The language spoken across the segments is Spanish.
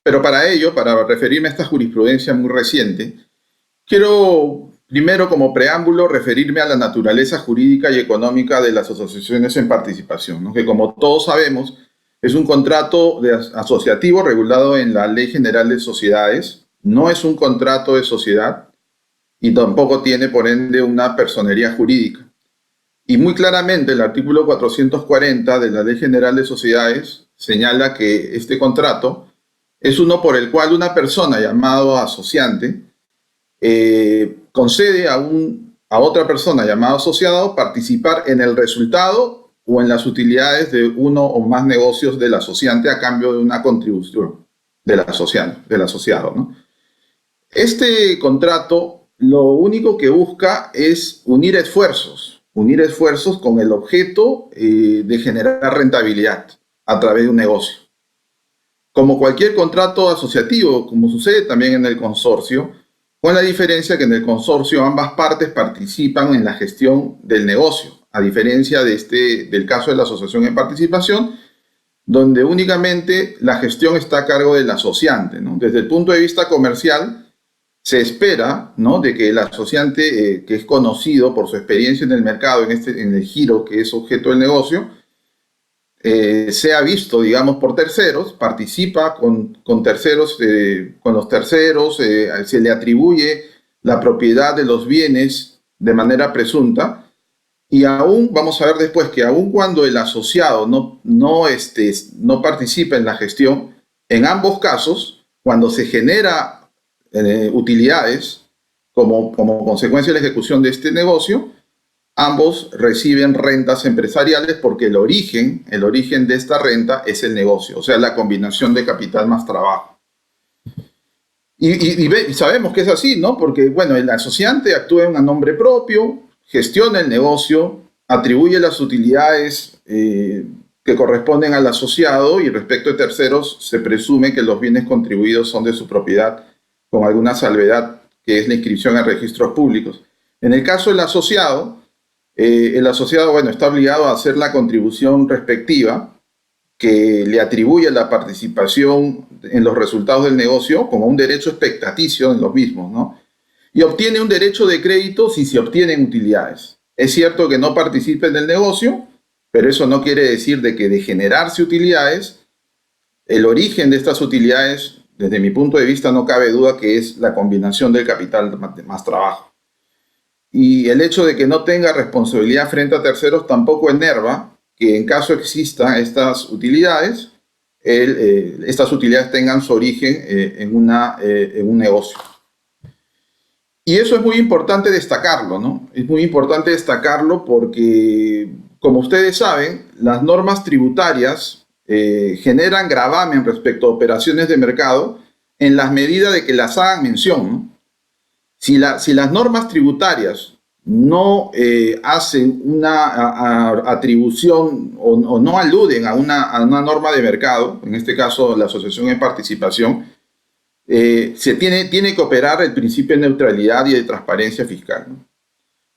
Pero para ello, para referirme a esta jurisprudencia muy reciente, quiero primero, como preámbulo, referirme a la naturaleza jurídica y económica de las asociaciones en participación, ¿no? Que como todos sabemos, es un contrato asociativo regulado en la Ley General de Sociedades, no es un contrato de sociedad y tampoco tiene, por ende, una personería jurídica. Y muy claramente el artículo 440 de la Ley General de Sociedades señala que este contrato es uno por el cual una persona llamado asociante concede a otra persona llamada asociado participar en el resultado o en las utilidades de uno o más negocios del asociante a cambio de una contribución del asociado, ¿no? Este contrato lo único que busca es unir esfuerzos con el objeto de generar rentabilidad a través de un negocio. Como cualquier contrato asociativo, como sucede también en el consorcio, con la diferencia que en el consorcio ambas partes participan en la gestión del negocio, a diferencia del caso de la asociación en participación, donde únicamente la gestión está a cargo del asociante, ¿no? Desde el punto de vista comercial, se espera, ¿no?, de que el asociante, que es conocido por su experiencia en el mercado, en el giro que es objeto del negocio, sea visto, digamos, por terceros, participa con terceros, con los terceros, se le atribuye la propiedad de los bienes de manera presunta, y aún, vamos a ver después, que aún cuando el asociado no participa en la gestión, en ambos casos, cuando se genera utilidades como consecuencia de la ejecución de este negocio, ambos reciben rentas empresariales porque el origen de esta renta es el negocio, o sea, la combinación de capital más trabajo. Y sabemos que es así, ¿no? Porque, bueno, el asociante actúa en nombre propio, gestiona el negocio, atribuye las utilidades que corresponden al asociado, y respecto de terceros se presume que los bienes contribuidos son de su propiedad, con alguna salvedad que es la inscripción en registros públicos. En el caso del asociado, bueno, está obligado a hacer la contribución respectiva que le atribuye la participación en los resultados del negocio como un derecho expectaticio en los mismos, ¿no? Y obtiene un derecho de crédito si se obtienen utilidades. Es cierto que no participa en el negocio, pero eso no quiere decir de que de generarse utilidades, el origen de estas utilidades, desde mi punto de vista, no cabe duda que es la combinación del capital más trabajo. Y el hecho de que no tenga responsabilidad frente a terceros tampoco enerva que en caso existan estas utilidades tengan su origen en un negocio. Y eso es muy importante destacarlo, ¿no? Es muy importante destacarlo porque, como ustedes saben, las normas tributarias generan gravamen respecto a operaciones de mercado en la medida de que las hagan mención, ¿no? Si las normas tributarias no hacen una atribución o no aluden a una norma de mercado, en este caso la asociación en participación, tiene que operar el principio de neutralidad y de transparencia fiscal, ¿no?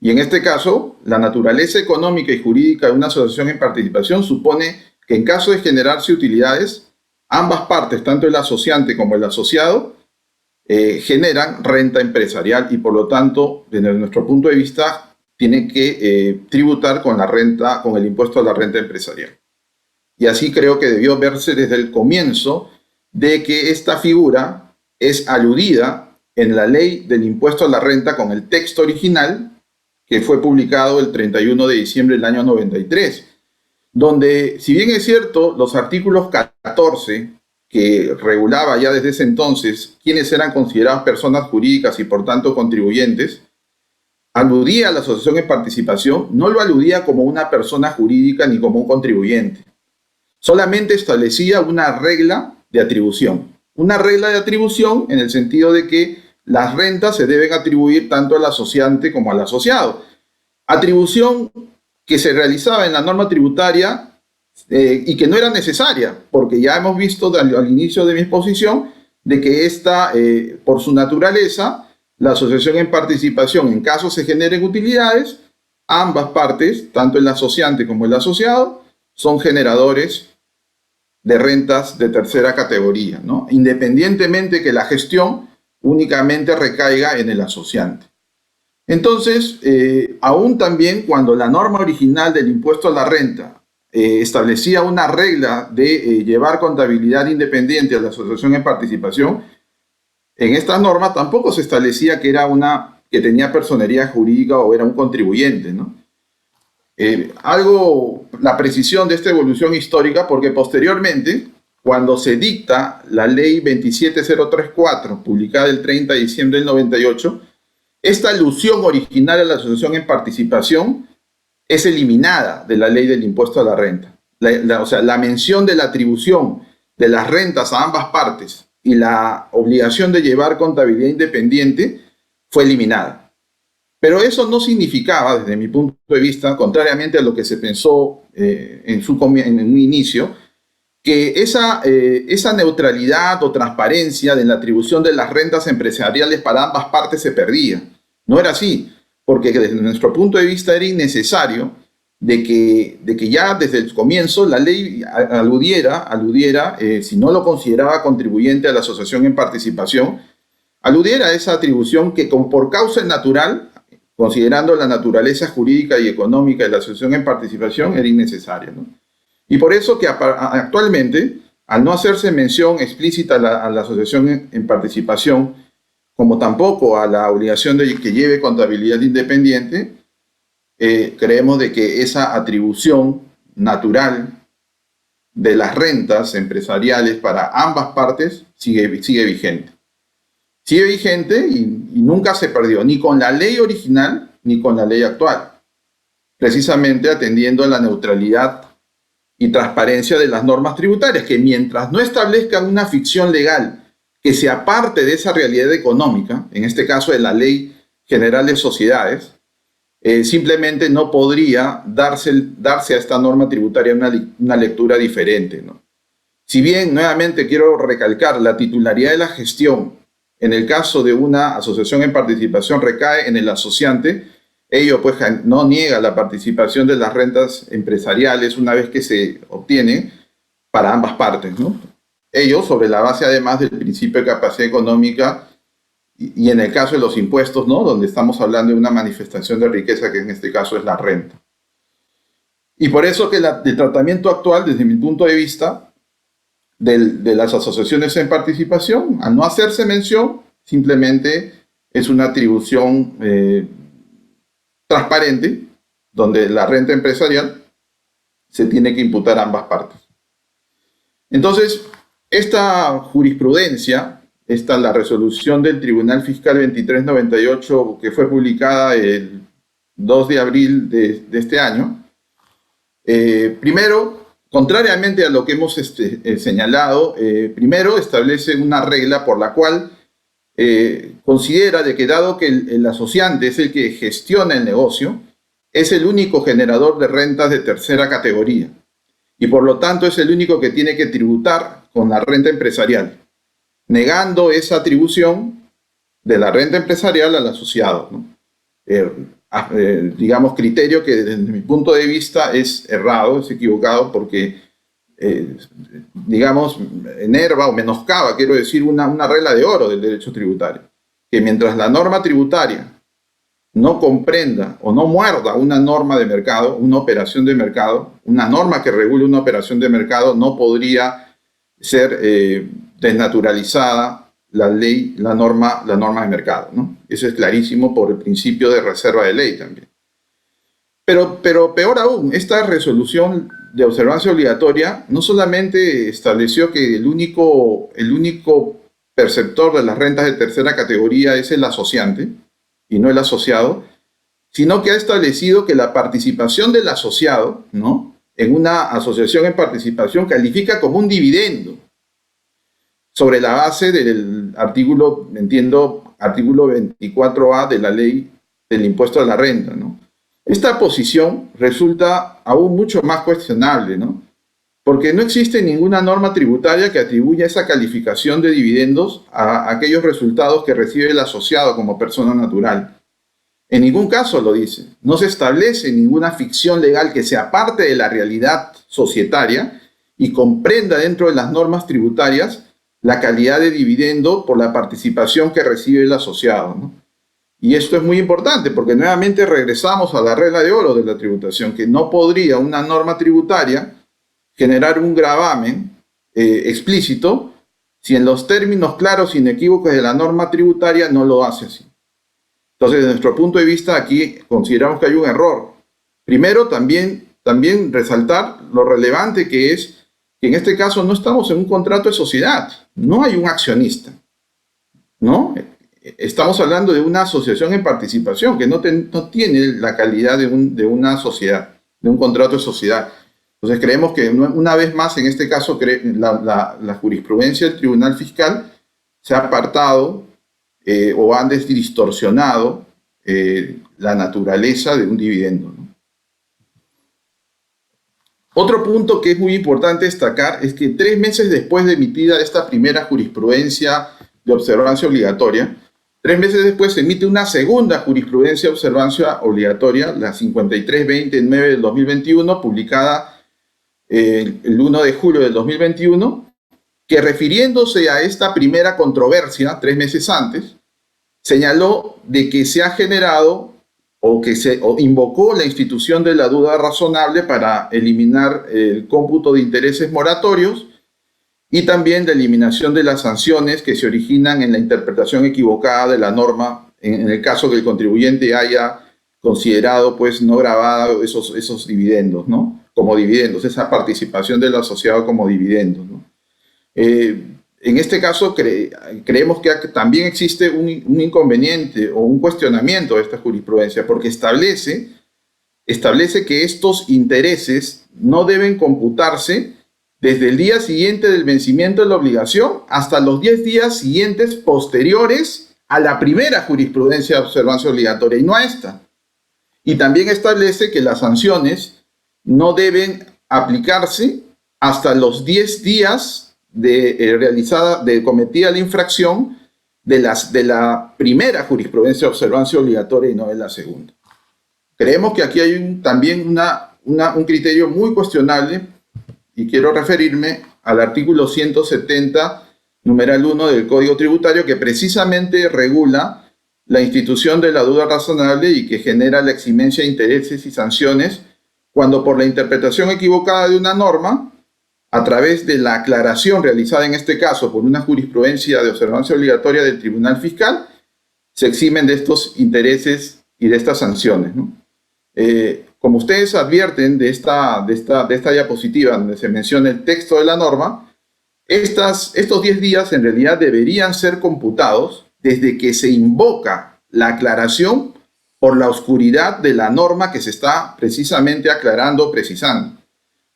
Y en este caso, la naturaleza económica y jurídica de una asociación en participación supone que en caso de generarse utilidades, ambas partes, tanto el asociante como el asociado, generan renta empresarial y por lo tanto, desde nuestro punto de vista, tienen que tributar con el impuesto a la renta empresarial. Y así creo que debió verse desde el comienzo de que esta figura es aludida en la ley del impuesto a la renta con el texto original que fue publicado el 31 de diciembre del año 93, donde, si bien es cierto, los artículos 14 que regulaba ya desde ese entonces quiénes eran consideradas personas jurídicas y por tanto contribuyentes, aludía a la asociación en participación, no lo aludía como una persona jurídica ni como un contribuyente. Solamente establecía una regla de atribución. Una regla de atribución en el sentido de que las rentas se deben atribuir tanto al asociante como al asociado. Atribución que se realizaba en la norma tributaria y que no era necesaria, porque ya hemos visto al inicio de mi exposición de que esta, por su naturaleza, la asociación en participación, en caso se generen utilidades, ambas partes, tanto el asociante como el asociado, son generadores de rentas de tercera categoría, ¿no? Independientemente que la gestión únicamente recaiga en el asociante. Entonces, aún también cuando la norma original del impuesto a la renta establecía una regla de llevar contabilidad independiente a la asociación en participación, en esta norma tampoco se establecía que era que tenía personería jurídica o era un contribuyente, ¿no? La precisión de esta evolución histórica, porque posteriormente, cuando se dicta la ley 27034, publicada el 30 de diciembre del 98, esta alusión original a la asociación en participación es eliminada de la ley del impuesto a la renta. O sea, la mención de la atribución de las rentas a ambas partes y la obligación de llevar contabilidad independiente fue eliminada. Pero eso no significaba, desde mi punto de vista, contrariamente a lo que se pensó en un inicio, que esa neutralidad o transparencia de la atribución de las rentas empresariales para ambas partes se perdía. No era así, porque desde nuestro punto de vista era innecesario de que ya desde el comienzo la ley aludiera, si no lo consideraba contribuyente a la asociación en participación, aludiera a esa atribución que por causa natural, considerando la naturaleza jurídica y económica de la asociación en participación, era innecesaria, ¿no? Y por eso que actualmente, al no hacerse mención explícita a la asociación en participación, como tampoco a la obligación de que lleve contabilidad independiente, creemos de que esa atribución natural de las rentas empresariales para ambas partes sigue vigente. Sigue vigente y nunca se perdió, ni con la ley original ni con la ley actual, precisamente atendiendo a la neutralidad y transparencia de las normas tributarias, que mientras no establezcan una ficción legal que se aparte de esa realidad económica, en este caso de la Ley General de Sociedades, simplemente no podría darse a esta norma tributaria una lectura diferente, ¿no? Si bien, nuevamente quiero recalcar, la titularidad de la gestión en el caso de una asociación en participación recae en el asociante, ello pues no niega la participación de las rentas empresariales una vez que se obtienen para ambas partes, ¿no? Ello sobre la base además del principio de capacidad económica y en el caso de los impuestos, ¿no? Donde estamos hablando de una manifestación de riqueza que en este caso es la renta. Y por eso que el tratamiento actual, desde mi punto de vista, de las asociaciones en participación, al no hacerse mención, simplemente es una atribución transparente, donde la renta empresarial se tiene que imputar a ambas partes. Entonces, esta jurisprudencia, la resolución del Tribunal Fiscal 2398, que fue publicada el 2 de abril de este año, primero, contrariamente a lo que hemos señalado, primero establece una regla por la cual considera de que dado que el asociante es el que gestiona el negocio, es el único generador de rentas de tercera categoría y por lo tanto es el único que tiene que tributar con la renta empresarial, negando esa atribución de la renta empresarial al asociado, ¿no? Digamos, criterio que desde mi punto de vista es errado, es equivocado, porque, digamos, enerva o menoscaba, quiero decir, una regla de oro del derecho tributario, que mientras la norma tributaria no comprenda o no muerda una norma de mercado, una operación de mercado, una norma que regule una operación de mercado, no podría ser desnaturalizada la ley, la norma de mercado, ¿no? Eso es clarísimo por el principio de reserva de ley también. Pero peor aún, esta resolución de observancia obligatoria no solamente estableció que el único perceptor de las rentas de tercera categoría es el asociante y no el asociado, sino que ha establecido que la participación del asociado, ¿no?, en una asociación en participación califica como un dividendo sobre la base del artículo 24A de la ley del impuesto a la renta, ¿no? Esta posición resulta aún mucho más cuestionable, ¿no?, porque no existe ninguna norma tributaria que atribuya esa calificación de dividendos a aquellos resultados que recibe el asociado como persona natural. En ningún caso lo dice. No se establece ninguna ficción legal que se aparte de la realidad societaria y comprenda dentro de las normas tributarias la calidad de dividendo por la participación que recibe el asociado, ¿no? Y esto es muy importante porque nuevamente regresamos a la regla de oro de la tributación, que no podría una norma tributaria generar un gravamen explícito si en los términos claros e inequívocos de la norma tributaria no lo hace así. Entonces, desde nuestro punto de vista, aquí consideramos que hay un error. Primero, también resaltar lo relevante que es que en este caso no estamos en un contrato de sociedad, no hay un accionista, ¿no? Estamos hablando de una asociación en participación que no tiene la calidad de una sociedad, de un contrato de sociedad. Entonces creemos que una vez más, en este caso, la jurisprudencia del Tribunal Fiscal se ha apartado o han distorsionado la naturaleza de un dividendo, ¿no? Otro punto que es muy importante destacar es que 3 meses después de emitida esta primera jurisprudencia de observancia obligatoria, 3 meses después se emite una segunda jurisprudencia de observancia obligatoria, la 5329 del 2021, publicada el 1 de julio del 2021, que refiriéndose a esta primera controversia, 3 meses antes, señaló de que se ha generado o invocó la institución de la duda razonable para eliminar el cómputo de intereses moratorios y también la eliminación de las sanciones que se originan en la interpretación equivocada de la norma en el caso que el contribuyente haya considerado pues no grabado esos dividendos, ¿no? Como dividendos, esa participación del asociado como dividendos, ¿no? En este caso creemos que también existe un inconveniente o un cuestionamiento de esta jurisprudencia porque establece que estos intereses no deben computarse desde el día siguiente del vencimiento de la obligación hasta los 10 días siguientes posteriores a la primera jurisprudencia de observancia obligatoria y no a esta. Y también establece que las sanciones no deben aplicarse hasta los 10 días de cometida la infracción de la primera jurisprudencia de observancia obligatoria y no de la segunda. Creemos que aquí hay también un criterio muy cuestionable y quiero referirme al artículo 170, numeral 1 del Código Tributario, que precisamente regula la institución de la duda razonable y que genera la eximencia de intereses y sanciones cuando por la interpretación equivocada de una norma, a través de la aclaración realizada en este caso por una jurisprudencia de observancia obligatoria del Tribunal Fiscal, se eximen de estos intereses y de estas sanciones, ¿no? Como ustedes advierten de esta diapositiva donde se menciona el texto de la norma, estos 10 días en realidad deberían ser computados desde que se invoca la aclaración por la oscuridad de la norma que se está precisamente aclarando o precisando.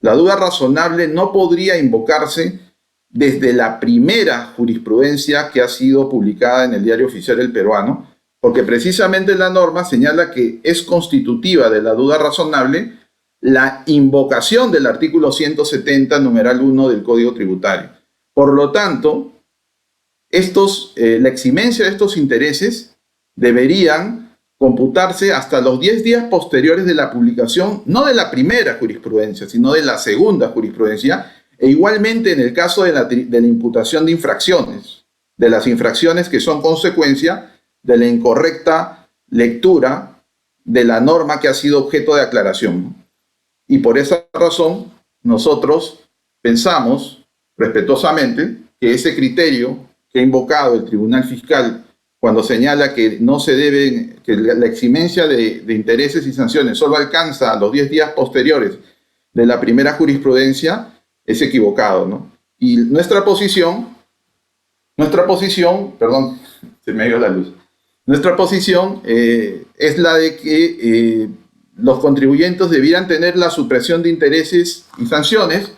La duda razonable no podría invocarse desde la primera jurisprudencia que ha sido publicada en el Diario Oficial del Peruano, porque precisamente la norma señala que es constitutiva de la duda razonable la invocación del artículo 170, numeral 1 del Código Tributario. Por lo tanto, la eximencia de estos intereses deberían computarse hasta los 10 días posteriores de la publicación, no de la primera jurisprudencia, sino de la segunda jurisprudencia, e igualmente en el caso de la imputación de infracciones, de las infracciones que son consecuencia de la incorrecta lectura de la norma que ha sido objeto de aclaración. Y por esa razón, nosotros pensamos respetuosamente que ese criterio que ha invocado el Tribunal Fiscal cuando señala que no se deben, que la eximencia de intereses y sanciones solo alcanza a los 10 días posteriores de la primera jurisprudencia, es equivocado, ¿no? Y nuestra posición, perdón, se me dio la luz. Nuestra posición es la de que los contribuyentes debieran tener la supresión de intereses y sanciones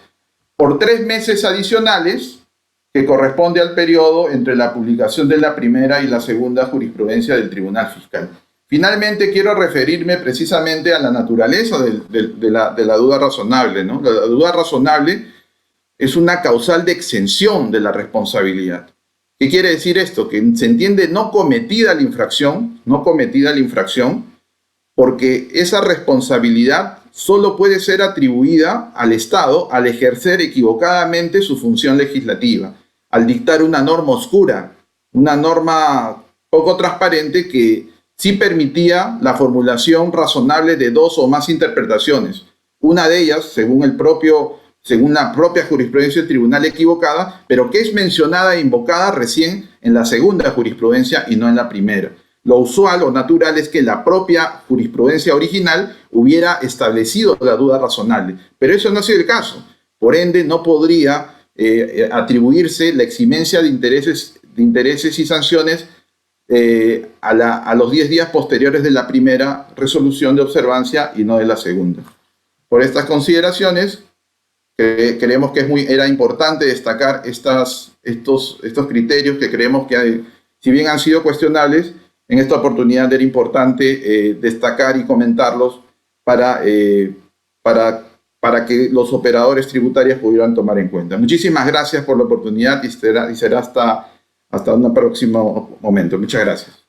por 3 meses adicionales que corresponde al periodo entre la publicación de la primera y la segunda jurisprudencia del Tribunal Fiscal. Finalmente, quiero referirme precisamente a la naturaleza de la duda razonable, ¿no? La duda razonable es una causal de exención de la responsabilidad. ¿Qué quiere decir esto? Que se entiende no cometida la infracción, porque esa responsabilidad solo puede ser atribuida al Estado al ejercer equivocadamente su función legislativa, al dictar una norma oscura, una norma poco transparente que sí permitía la formulación razonable de dos o más interpretaciones. Una de ellas, según la propia jurisprudencia del tribunal equivocada, pero que es mencionada e invocada recién en la segunda jurisprudencia y no en la primera. Lo usual o natural es que la propia jurisprudencia original hubiera establecido la duda razonable, pero eso no ha sido el caso. Por ende, no podría atribuirse la eximencia de intereses y sanciones a los 10 días posteriores de la primera resolución de observancia y no de la segunda. Por estas consideraciones, creemos que era importante destacar estos criterios que creemos que, si bien han sido cuestionables, en esta oportunidad era importante destacar y comentarlos para que los operadores tributarios pudieran tomar en cuenta. Muchísimas gracias por la oportunidad y será hasta un próximo momento. Muchas gracias.